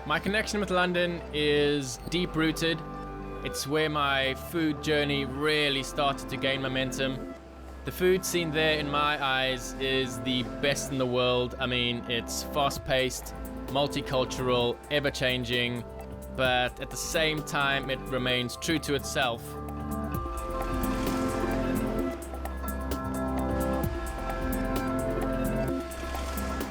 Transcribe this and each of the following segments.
My connection with London is deep-rooted. It's where my food journey really started to gain momentum. The food scene there, in my eyes, is the best in the world. I mean, it's fast-paced, multicultural, ever-changing, but at the same time, it remains true to itself.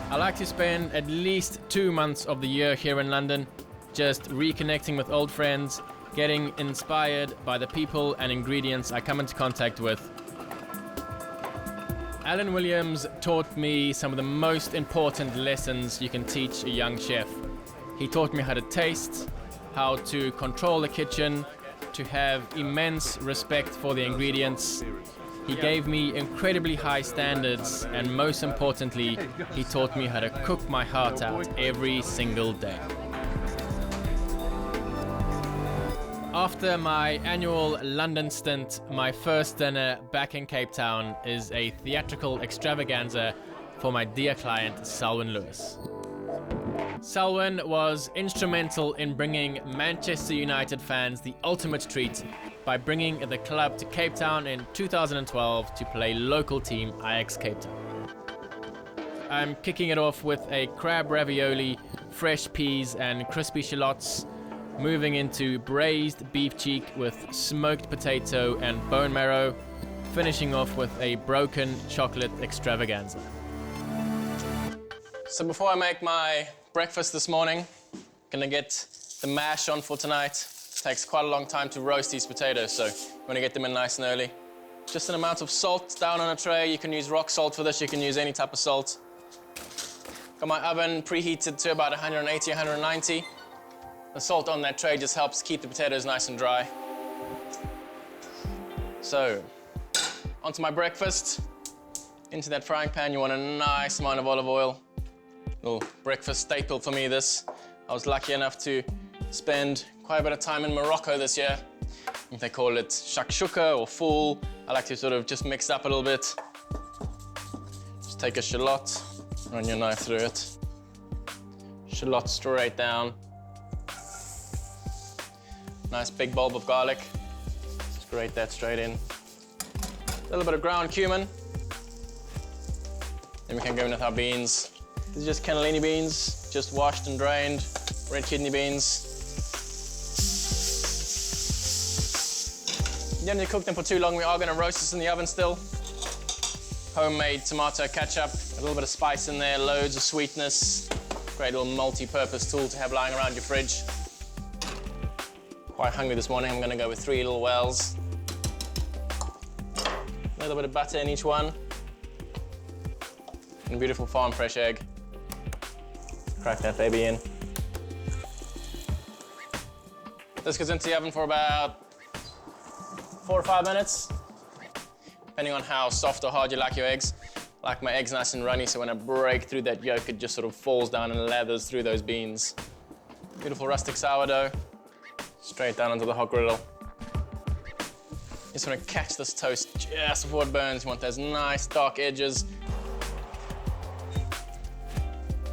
I like to spend at least 2 months of the year here in London, just reconnecting with old friends, getting inspired by the people and ingredients I come into contact with. Alan Williams taught me some of the most important lessons you can teach a young chef. He taught me how to taste, how to control the kitchen, to have immense respect for the ingredients. He gave me incredibly high standards, and most importantly, he taught me how to cook my heart out every single day. After my annual London stint, my first dinner back in Cape Town is a theatrical extravaganza for my dear client, Selwyn Lewis. Selwyn was instrumental in bringing Manchester United fans the ultimate treat by bringing the club to Cape Town in 2012 to play local team Ajax Cape Town. I'm kicking it off with a crab ravioli, fresh peas and crispy shallots, moving into braised beef cheek with smoked potato and bone marrow, finishing off with a broken chocolate extravaganza. So before I make my breakfast this morning, I'm gonna get the mash on for tonight. It takes quite a long time to roast these potatoes, so you wanna get them in nice and early. Just an amount of salt down on a tray. You can use rock salt for this, you can use any type of salt. Got my oven preheated to about 180, 190. The salt on that tray just helps keep the potatoes nice and dry. So, onto my breakfast. Into that frying pan, you want a nice amount of olive oil. Little breakfast staple for me, this. I was lucky enough to spend quite a bit of time in Morocco this year. I think they call it shakshuka or fool. I like to sort of just mix it up a little bit. Just take a shallot, run your knife through it. Shallot straight down. Nice big bulb of garlic. Just grate that straight in. A little bit of ground cumin. Then we can go in with our beans. These are just cannellini beans, just washed and drained. Red kidney beans. You don't need to cook them for too long. We are going to roast this in the oven still. Homemade tomato ketchup, a little bit of spice in there, loads of sweetness. Great little multi-purpose tool to have lying around your fridge. Quite hungry this morning, I'm gonna go with 3 little wells. A little bit of butter in each one. And a beautiful farm fresh egg. Crack that baby in. This goes into the oven for about 4 or 5 minutes, depending on how soft or hard you like your eggs. I like my eggs nice and runny, so when I break through that yolk, it just sort of falls down and lathers through those beans. Beautiful rustic sourdough. Straight down onto the hot griddle. You just want to catch this toast just before it burns. You want those nice dark edges.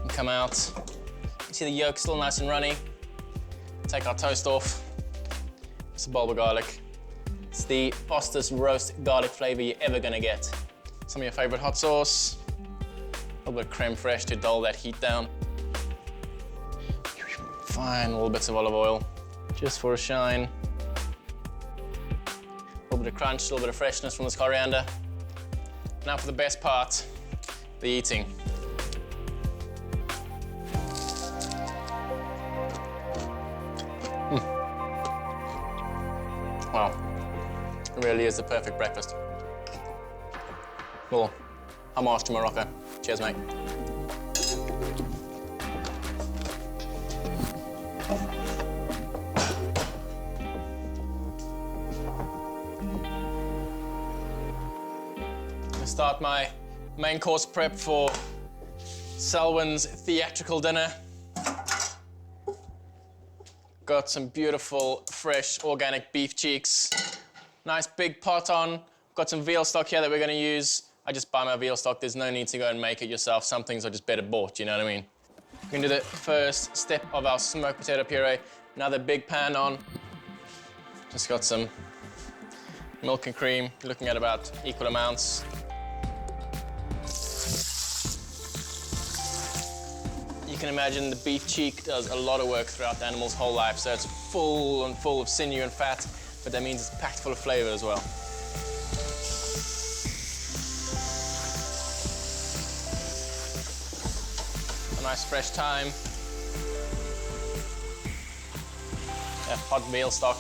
And come out. You see the yolk still nice and runny. Take our toast off. Just a bulb of garlic. It's the fastest roast garlic flavor you're ever gonna get. Some of your favorite hot sauce. A little bit of creme fraiche to dull that heat down. Fine little bits of olive oil. Just for a shine. A little bit of crunch, a little bit of freshness from this coriander. Now for the best part, the eating. Wow, it really is the perfect breakfast. Well, homage to Morocco. Cheers, mate. Start my main course prep for Selwyn's theatrical dinner. Got some beautiful, fresh, organic beef cheeks. Nice big pot on. Got some veal stock here that we're gonna use. I just buy my veal stock. There's no need to go and make it yourself. Some things are just better bought, you know what I mean? We're gonna do the first step of our smoked potato puree. Another big pan on. Just got some milk and cream, looking at about equal amounts. You can imagine the beef cheek does a lot of work throughout the animal's whole life, so it's full of sinew and fat, but that means it's packed full of flavor as well. A nice fresh thyme. A hot veal stock.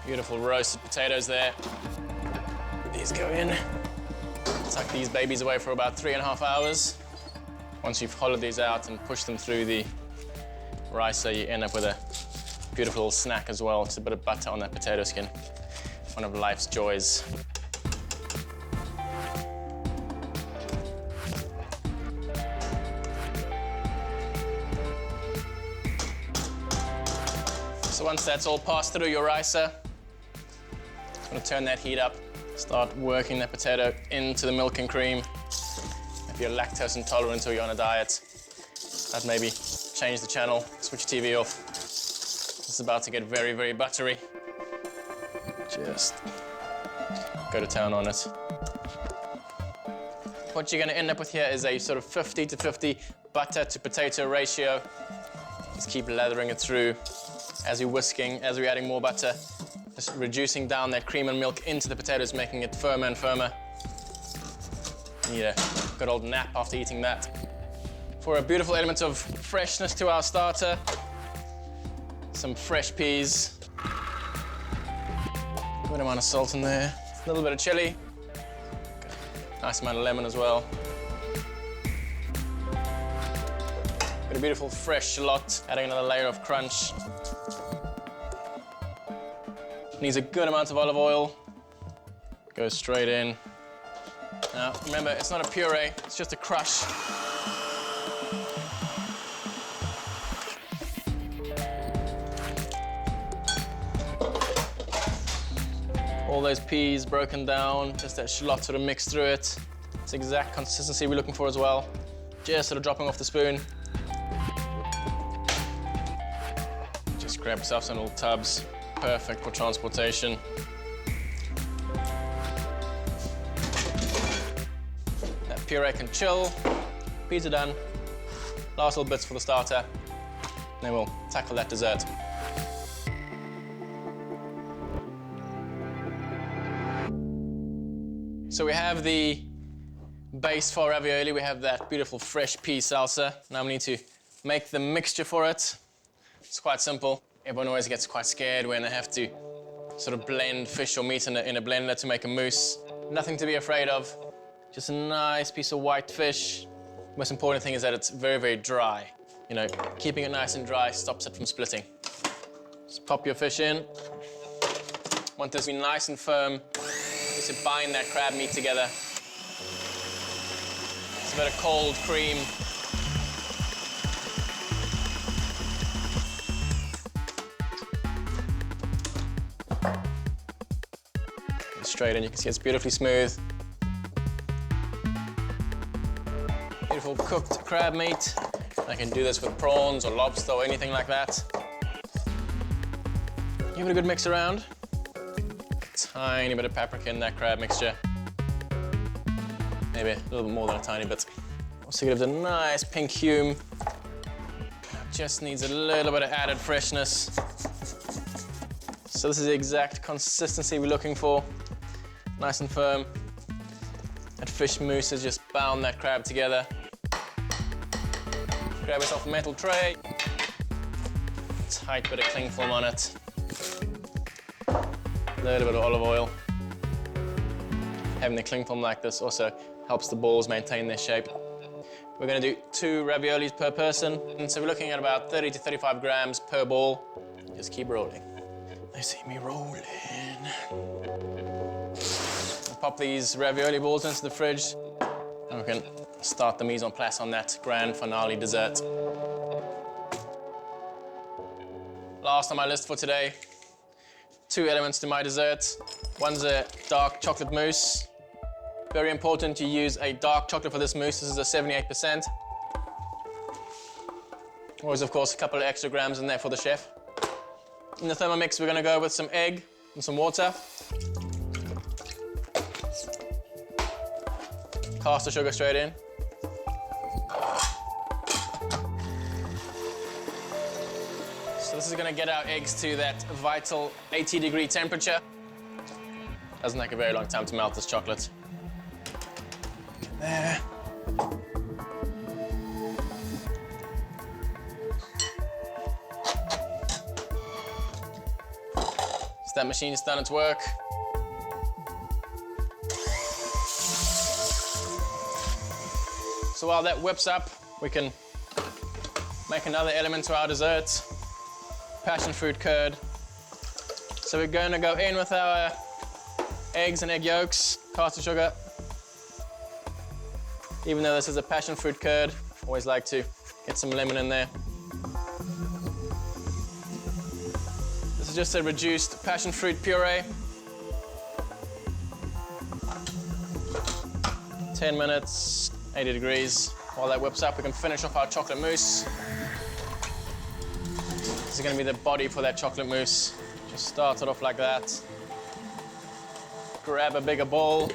Beautiful roasted potatoes there. These go in. Tuck these babies away for about 3.5 hours. Once you've hollowed these out and pushed them through the ricer, you end up with a beautiful little snack as well. Just a bit of butter on that potato skin. One of life's joys. So once that's all passed through your ricer, I'm gonna turn that heat up. Start working that potato into the milk and cream. If you're lactose intolerant or you're on a diet, I'd maybe change the channel, switch TV off. It's about to get very, very buttery. Just go to town on it. What you're gonna end up with here is a sort of 50-50 butter to potato ratio. Just keep lathering it through as you're whisking, as we're adding more butter. Just reducing down that cream and milk into the potatoes, making it firmer and firmer. Need a good old nap after eating that. For a beautiful element of freshness to our starter, some fresh peas. Good amount of salt in there. A little bit of chili. Nice amount of lemon as well. Got a beautiful fresh shallot, adding another layer of crunch. Needs a good amount of olive oil. Goes straight in. Now, remember, it's not a puree, it's just a crush. All those peas broken down, just that shallot sort of mixed through it. It's the exact consistency we're looking for as well. Just sort of dropping off the spoon. Just grab yourself some little tubs. Perfect for transportation. That puree can chill. Peas are done. Last little bits for the starter. Then we'll tackle that dessert. So we have the base for ravioli. We have that beautiful fresh pea salsa. Now we need to make the mixture for it. It's quite simple. Everyone always gets quite scared when they have to sort of blend fish or meat in a blender to make a mousse. Nothing to be afraid of. Just a nice piece of white fish. The most important thing is that it's very, very dry. You know, keeping it nice and dry stops it from splitting. Just pop your fish in. Want this to be nice and firm. Just to bind that crab meat together. It's a bit of cold cream. Straight in, you can see it's beautifully smooth. Beautiful cooked crab meat. I can do this with prawns or lobster or anything like that. Give it a good mix around. Tiny bit of paprika in that crab mixture. Maybe a little bit more than a tiny bit. Also gives a nice pink hue. Just needs a little bit of added freshness. So this is the exact consistency we're looking for. Nice and firm. That fish mousse has just bound that crab together. Grab yourself a metal tray. Tight bit of cling film on it. A little bit of olive oil. Having the cling film like this also helps the balls maintain their shape. We're going to do 2 raviolis per person. And so we're looking at about 30 to 35 grams per ball. Just keep rolling. They see me rolling. Pop these ravioli balls into the fridge, and we can start the mise en place on that grand finale dessert. Last on my list for today, two elements to my dessert. One's a dark chocolate mousse. Very important to use a dark chocolate for this mousse. This is a 78%. Always, of course, a couple of extra grams in there for the chef. In the Thermomix, we're gonna go with some egg and some water. Cast the sugar straight in. So this is gonna get our eggs to that vital 80-degree temperature. Doesn't take a very long time to melt this chocolate. There. So that machine's done its work. So while that whips up, we can make another element to our dessert. Passion fruit curd. So we're going to go in with our eggs and egg yolks, caster sugar. Even though this is a passion fruit curd, always like to get some lemon in there. This is just a reduced passion fruit puree. 10 minutes, 80 degrees. While that whips up, we can finish off our chocolate mousse. This is going to be the body for that chocolate mousse. Just start it off like that. Grab a bigger bowl.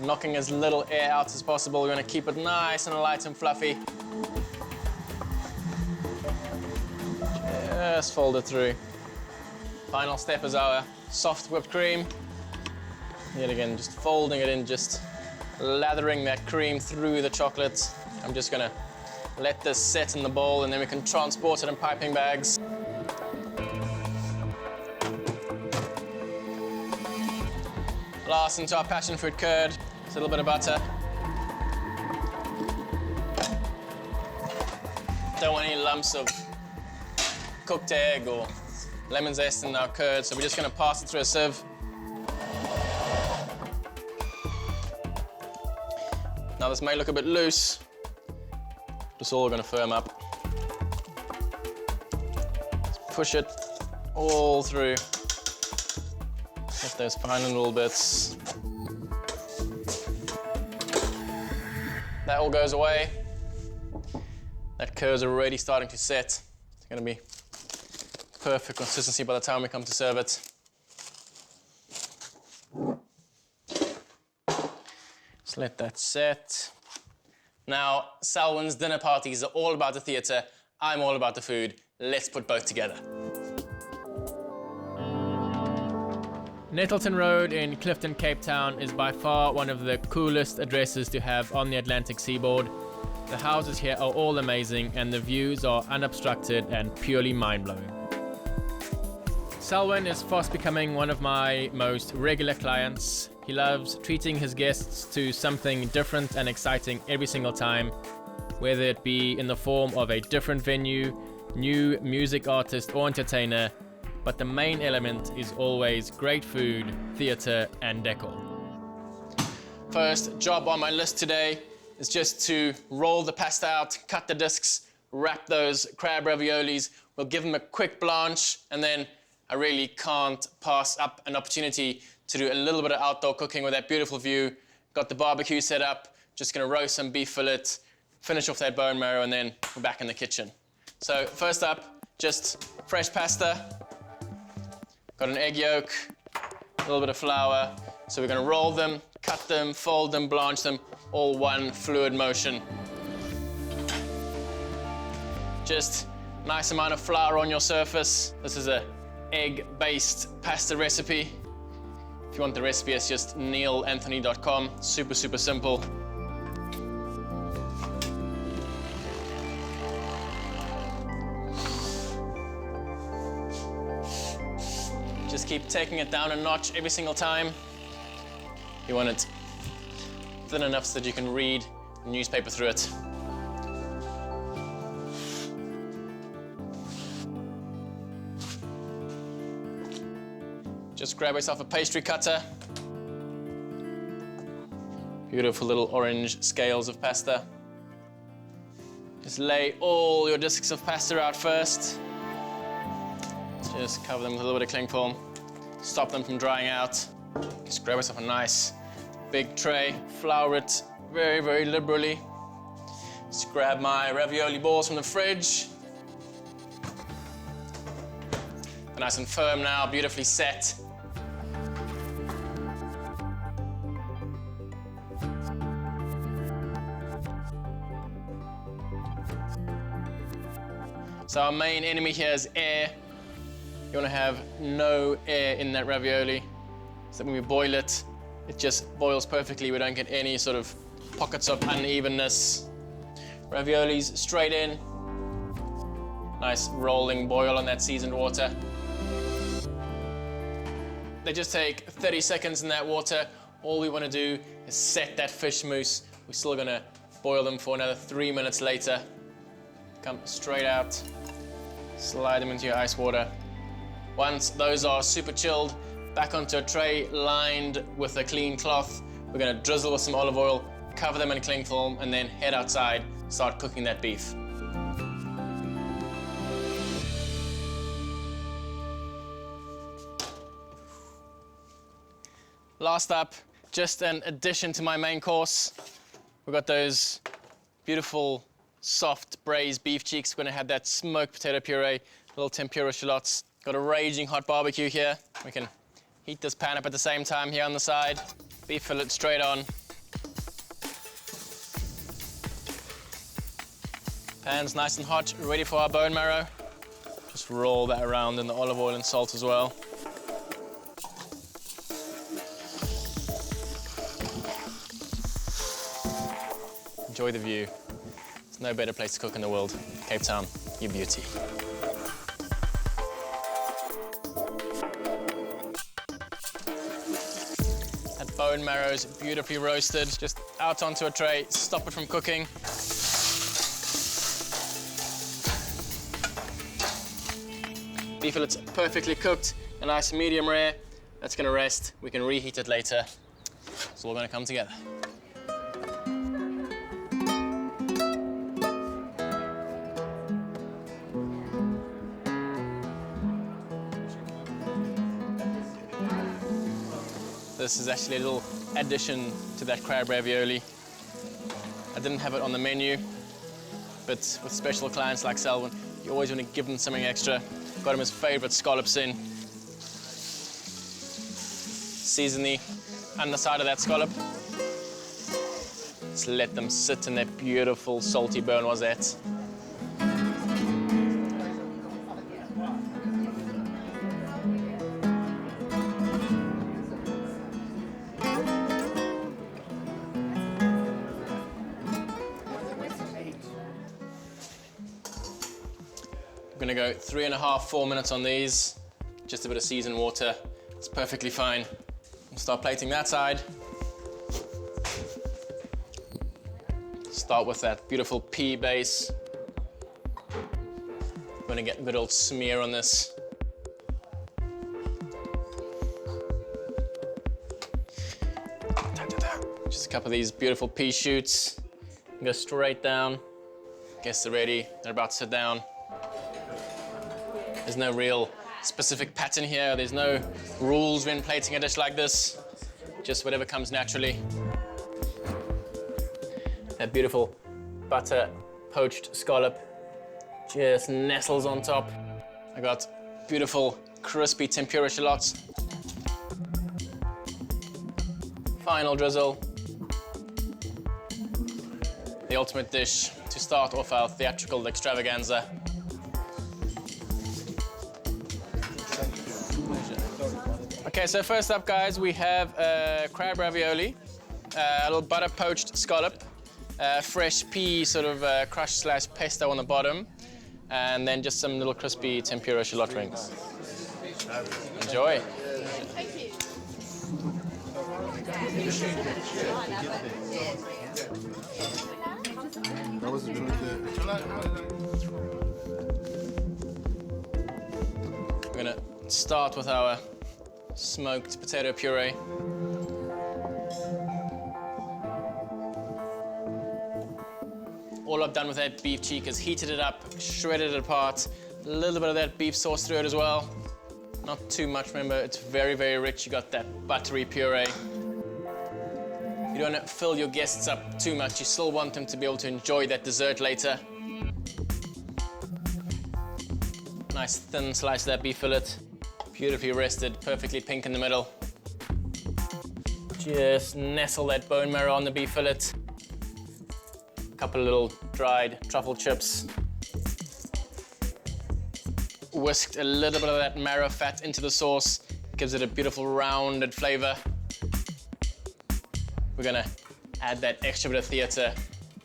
Knocking as little air out as possible. We're going to keep it nice and light and fluffy. Just fold it through. Final step is our soft whipped cream. Yet again, just folding it in, just lathering that cream through the chocolate. I'm just going to let this set in the bowl and then we can transport it in piping bags. Last into our passion fruit curd, just a little bit of butter. Don't want any lumps of cooked egg or lemon zest in our curd, so we're just going to pass it through a sieve. Now this may look a bit loose, it's all going to firm up. Just push it all through. Get those fine little bits. That all goes away. That curd's already starting to set. It's going to be perfect consistency by the time we come to serve it. Just let that set. Now, Selwyn's dinner parties are all about the theatre. I'm all about the food. Let's put both together. Nettleton Road in Clifton, Cape Town is by far one of the coolest addresses to have on the Atlantic seaboard. The houses here are all amazing and the views are unobstructed and purely mind-blowing. Selwyn is fast becoming one of my most regular clients. He loves treating his guests to something different and exciting every single time, whether it be in the form of a different venue, new music artist or entertainer, but the main element is always great food, theatre and decor. First job on my list today is just to roll the pasta out, cut the discs, wrap those crab raviolis. We'll give them a quick blanch, and then I really can't pass up an opportunity to do a little bit of outdoor cooking with that beautiful view. Got the barbecue set up, just gonna roast some beef fillet, finish off that bone marrow, and then we're back in the kitchen. So first up, just fresh pasta. Got an egg yolk, a little bit of flour. So we're gonna roll them, cut them, fold them, blanch them, all one fluid motion. Just nice amount of flour on your surface. This is a egg-based pasta recipe. If you want the recipe, it's just neillanthony.com. Super, super simple. Just keep taking it down a notch every single time. You want it thin enough so that you can read the newspaper through it. Just grab yourself a pastry cutter. Beautiful little orange scales of pasta. Just lay all your discs of pasta out first. Just cover them with a little bit of cling film. Stop them from drying out. Just grab yourself a nice big tray, flour it very, very liberally. Just grab my ravioli balls from the fridge. They're nice and firm now, beautifully set. So our main enemy here is air. You want to have no air in that ravioli. So when we boil it, it just boils perfectly. We don't get any sort of pockets of unevenness. Raviolis straight in. Nice rolling boil on that seasoned water. They just take 30 seconds in that water. All we want to do is set that fish mousse. We're still going to boil them for another 3 minutes later. Come straight out, slide them into your ice water. Once those are super chilled, back onto a tray lined with a clean cloth. We're going to drizzle with some olive oil, cover them in cling film, and then head outside, start cooking that beef. Last up, just an addition to my main course. We've got those beautiful, soft braised beef cheeks. We're gonna have that smoked potato puree, little tempura shallots. Got a raging hot barbecue here. We can heat this pan up at the same time here on the side. Beef fillet straight on. Pan's nice and hot, ready for our bone marrow. Just roll that around in the olive oil and salt as well. Enjoy the view. There's no better place to cook in the world. Cape Town, you beauty. That bone marrow is beautifully roasted. Just out onto a tray, stop it from cooking. Beef fillet's perfectly cooked, a nice medium rare. That's gonna rest. We can reheat it later. It's all gonna come together. This is actually a little addition to that crab ravioli. I didn't have it on the menu, but with special clients like Selwyn, you always want to give them something extra. Got him his favorite scallops in. Season the underside of that scallop. Just let them sit in that beautiful salty bone rosette. I'm gonna go 3.5, 4 minutes on these. Just a bit of seasoned water. It's perfectly fine. We'll start plating that side. Start with that beautiful pea base. I'm gonna get a good old smear on this. Just a couple of these beautiful pea shoots. Go straight down. Guests are ready. They're about to sit down. There's no real specific pattern here. There's no rules when plating a dish like this. Just whatever comes naturally. That beautiful butter poached scallop just nestles on top. I got beautiful crispy tempura shallots. Final drizzle. The ultimate dish to start off our theatrical extravaganza. Okay, so first up, guys, we have crab ravioli, a little butter poached scallop, fresh pea sort of crushed slash pesto on the bottom, and then just some little crispy tempura shallot rings. Enjoy. Thank you. We're gonna start with our smoked potato puree. All I've done with that beef cheek is heated it up, shredded it apart, a little bit of that beef sauce through it as well. Not too much, remember, it's very, very rich. You got that buttery puree. You don't want to fill your guests up too much. You still want them to be able to enjoy that dessert later. Nice thin slice of that beef fillet. Beautifully rested, perfectly pink in the middle. Just nestle that bone marrow on the beef fillet. A couple of little dried truffle chips. Whisked a little bit of that marrow fat into the sauce. Gives it a beautiful rounded flavor. We're gonna add that extra bit of theatre,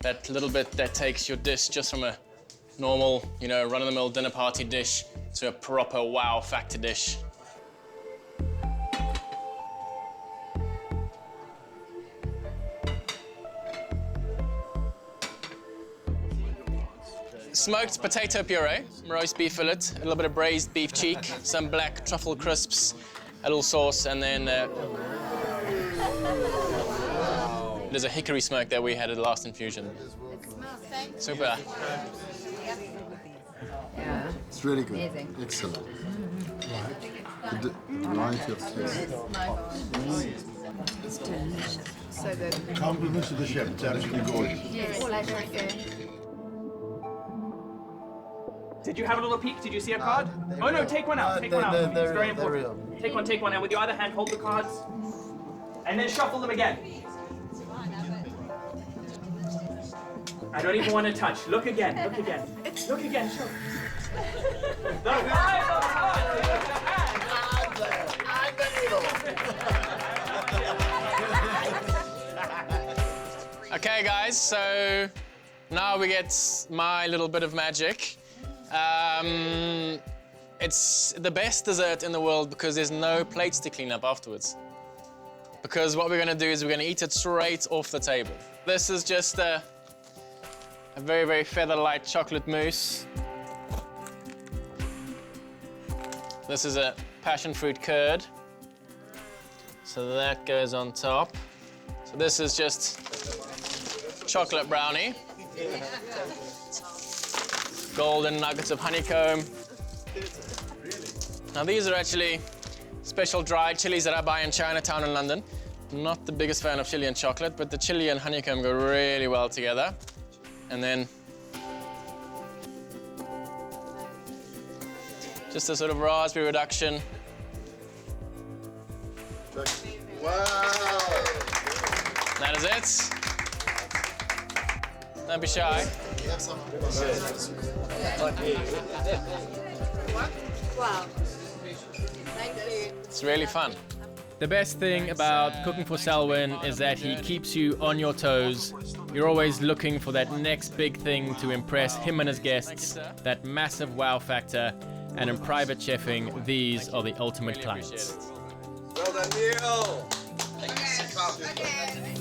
that little bit that takes your dish just from a normal, you know, run-of-the-mill dinner party dish to a proper wow factor dish. Smoked potato puree, roast beef fillet, a little bit of braised beef cheek, some black truffle crisps, a little sauce, and then there's a hickory smoke that we had at the last infusion. Super. Yeah. It's really good. Amazing. Excellent. The variety of taste. It's delicious. So good. Compliments to the chef, it's absolutely gorgeous. Yes, like Did you have a little peek? Did you see a card? Oh no, take one out. Take one out. It's very important. Take one, and with your other hand, hold the cards, and then shuffle them again. I don't even want to touch. Look again. Look again. Look again. Show. The five of Unbelievable. Okay, guys, so now we get my little bit of magic. It's the best dessert in the world because there's no plates to clean up afterwards. Because what we're gonna do is we're gonna eat it straight off the table. This is just a very, very feather-light chocolate mousse. This is a passion fruit curd. So that goes on top. So this is just chocolate brownie. Golden nuggets of honeycomb. Now these are actually special dried chilies that I buy in Chinatown in London. I'm not the biggest fan of chili and chocolate, but the chili and honeycomb go really well together. And then just a sort of raspberry reduction. Wow! That is it. Don't be shy. wow. Thank you. It's really fun. The best thing about cooking for Selwyn is that he keeps you on your toes. You're always looking for that next big thing to impress him and his guests, that massive wow factor, and in private chefing, these are the ultimate clients. Well done, Neill! Okay.